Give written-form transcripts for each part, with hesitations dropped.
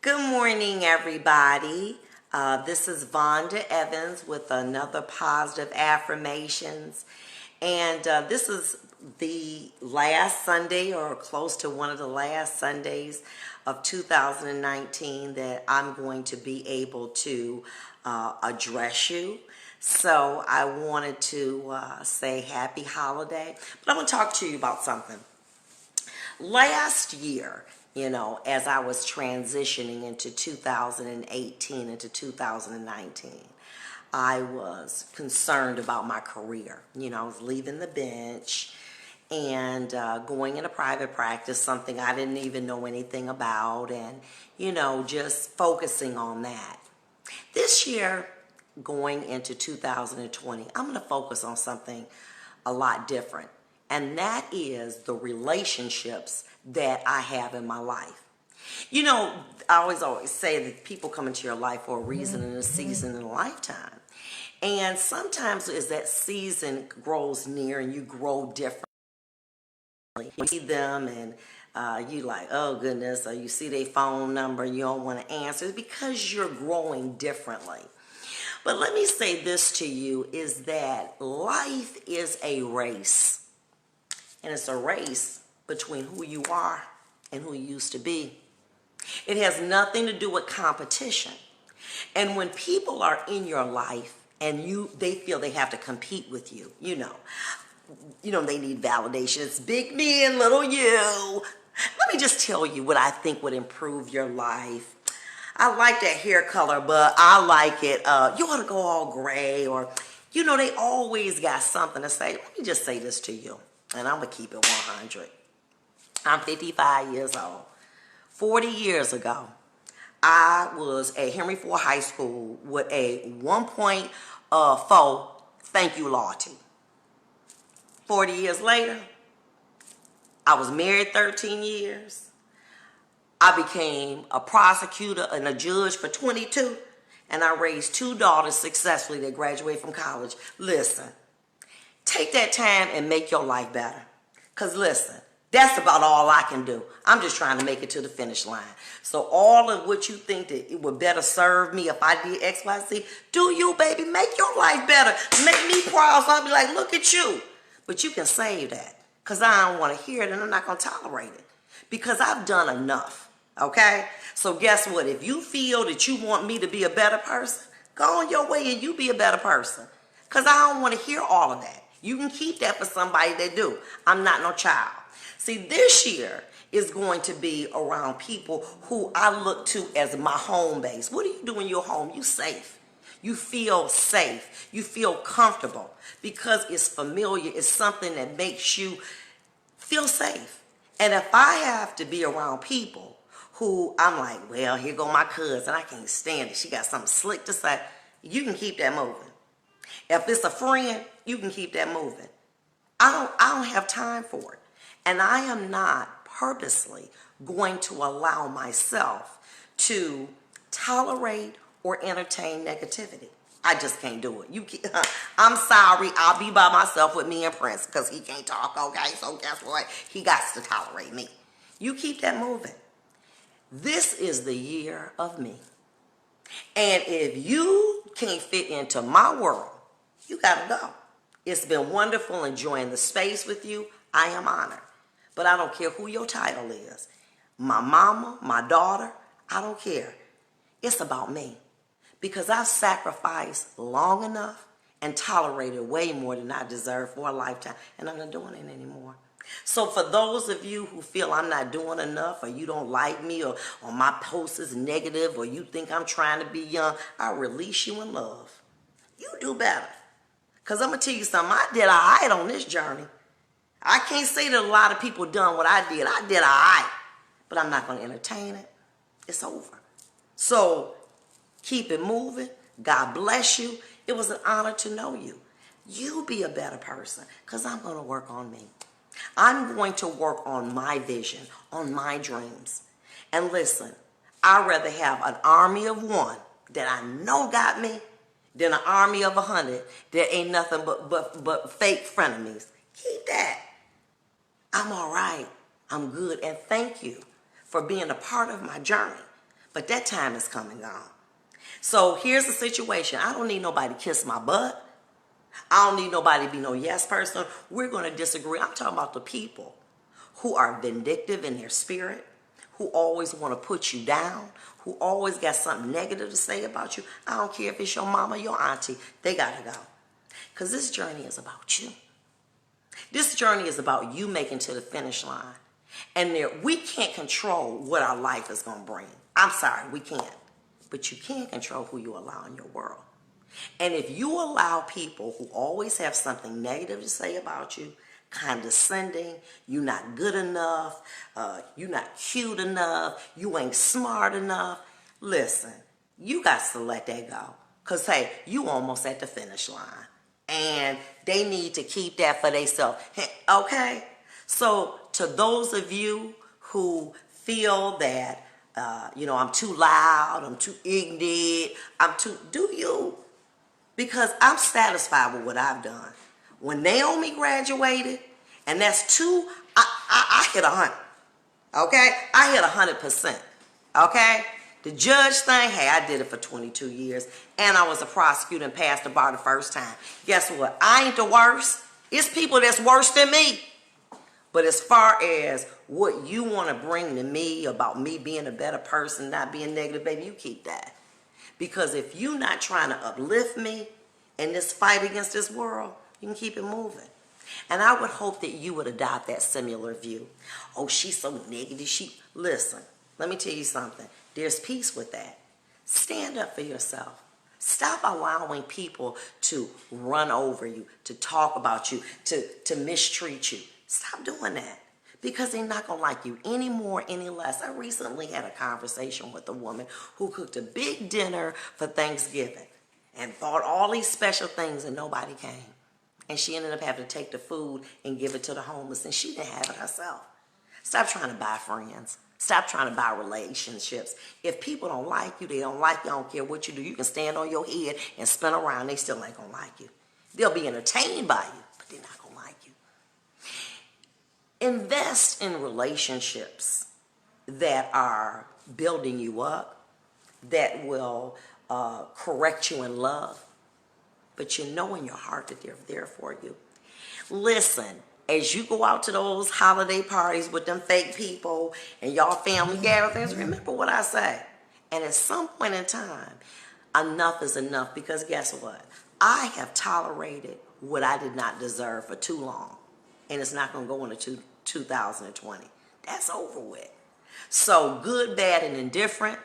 Good morning, everybody. This is Vonda Evans with another positive affirmations. And this is the last Sunday or close to one of the last Sundays of 2019 that I'm going to be able to address you. So I wanted to say happy holiday, but I want to talk to you about something. Last year, as I was transitioning into 2018 into 2019, I was concerned about my career. I was leaving the bench and going into private practice, something I didn't even know anything about, and, just focusing on that. This year, going into 2020, I'm going to focus on something a lot different. And that is the relationships that I have in my life. I always say that people come into your life for a reason and a season and a lifetime. And sometimes as that season grows near and you grow differently, you see them and you like, oh goodness, or you see their phone number and you don't want to answer. It's because you're growing differently. But let me say this to you is that life is a race. And it's a race between who you are and who you used to be. It has nothing to do with competition. And when people are in your life and they feel they have to compete with you, they need validation. It's big me and little you. Let me just tell you what I think would improve your life. I like that hair color, but I like it. You want to go all gray or, they always got something to say. Let me just say this to you. And I'm going to keep it 100. I'm 55 years old. 40 years ago, I was at Henry Ford High School with a 1.4 thank you loyalty. 40 years later, I was married 13 years. I became a prosecutor and a judge for 22. And I raised 2 daughters successfully that graduated from college. Listen. Take that time and make your life better. Because listen, that's about all I can do. I'm just trying to make it to the finish line. So all of what you think that it would better serve me if I did X, Y, Z, do you, baby. Make your life better. Make me proud so I'll be like, look at you. But you can save that. Because I don't want to hear it and I'm not going to tolerate it. Because I've done enough. Okay? So guess what? If you feel that you want me to be a better person, go on your way and you be a better person. Because I don't want to hear all of that. You can keep that for somebody that do. I'm not no child. See, this year is going to be around people who I look to as my home base. What do you do in your home? You safe. You feel safe. You feel comfortable because it's familiar. It's something that makes you feel safe. And if I have to be around people who I'm like, well, here go my cousin. I can't stand it. She got something slick to say. You can keep that moving. If it's a friend, you can keep that moving. I don't have time for it. And I am not purposely going to allow myself to tolerate or entertain negativity. I just can't do it. I'm sorry. I'll be by myself with me and Prince because he can't talk, okay? So guess what? He got to tolerate me. You keep that moving. This is the year of me. And if you can't fit into my world, you got to go. It's been wonderful enjoying the space with you. I am honored. But I don't care who your title is. My mama, my daughter, I don't care. It's about me. Because I've sacrificed long enough and tolerated way more than I deserve for a lifetime. And I'm not doing it anymore. So for those of you who feel I'm not doing enough or you don't like me or my post is negative or you think I'm trying to be young, I release you in love. You do better. Because I'm going to tell you something. I did all right on this journey. I can't say that a lot of people done what I did. I did all right. But I'm not going to entertain it. It's over. So keep it moving. God bless you. It was an honor to know you. You be a better person because I'm going to work on me. I'm going to work on my vision, on my dreams. And listen, I'd rather have an army of one that I know got me than an army of 100 that ain't nothing but fake frenemies. Keep that. I'm all right. I'm good. And thank you for being a part of my journey. But that time is come and gone. So here's the situation. I don't need nobody to kiss my butt. I don't need nobody to be no yes person. We're going to disagree. I'm talking about the people who are vindictive in their spirit, who always want to put you down, who always got something negative to say about you. I don't care if it's your mama, your auntie. They got to go. Because this journey is about you. This journey is about you making to the finish line. And we can't control what our life is going to bring. I'm sorry, we can't. But you can control who you allow in your world. And if you allow people who always have something negative to say about you, condescending, you're not good enough, you're not cute enough, you ain't smart enough, listen, you got to let that go. Because, hey, you almost at the finish line. And they need to keep that for themselves. Okay? So to those of you who feel that, I'm too loud, I'm too ignorant, do you? Because I'm satisfied with what I've done. When Naomi graduated, and that's two, I hit 100. Okay? I hit 100%. Okay? The judge thing, hey, I did it for 22 years. And I was a prosecutor and passed the bar the first time. Guess what? I ain't the worst. It's people that's worse than me. But as far as what you want to bring to me about me being a better person, not being negative, baby, you keep that. Because if you're not trying to uplift me in this fight against this world, you can keep it moving. And I would hope that you would adopt that similar view. Oh, she's so negative. Listen, let me tell you something. There's peace with that. Stand up for yourself. Stop allowing people to run over you, to talk about you, to mistreat you. Stop doing that. Because they're not going to like you any more, any less. I recently had a conversation with a woman who cooked a big dinner for Thanksgiving and bought all these special things and nobody came. And she ended up having to take the food and give it to the homeless, and she didn't have it herself. Stop trying to buy friends. Stop trying to buy relationships. If people don't like you, they don't like you, I don't care what you do. You can stand on your head and spin around, they still ain't going to like you. They'll be entertained by you, but they're not going to like you. Invest in relationships that are building you up, that will correct you in love, but you know in your heart that they're there for you. Listen, as you go out to those holiday parties with them fake people and y'all family gatherings, remember what I say. And at some point in time, enough is enough, because guess what? I have tolerated what I did not deserve for too long. And it's not going to go into 2020. That's over with. So good, bad, and indifferent.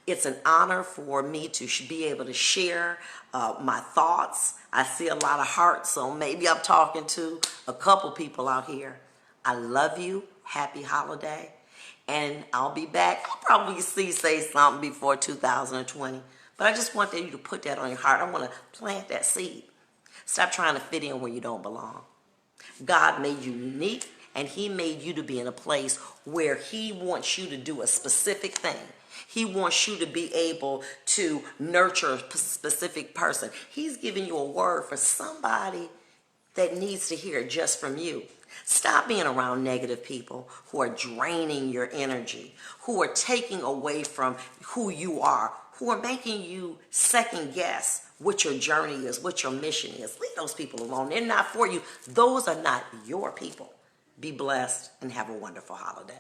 It's an honor for me to be able to share my thoughts. I see a lot of hearts, so maybe I'm talking to a couple people out here. I love you. Happy holiday. And I'll be back. I'll probably say something before 2020. But I just want you to put that on your heart. I want to plant that seed. Stop trying to fit in where you don't belong. God made you unique, and he made you to be in a place where he wants you to do a specific thing. He wants you to be able to nurture a specific person. He's giving you a word for somebody that needs to hear it just from you. Stop being around negative people who are draining your energy, who are taking away from who you are, who are making you second guess what your journey is, what your mission is. Leave those people alone. They're not for you. Those are not your people. Be blessed and have a wonderful holiday.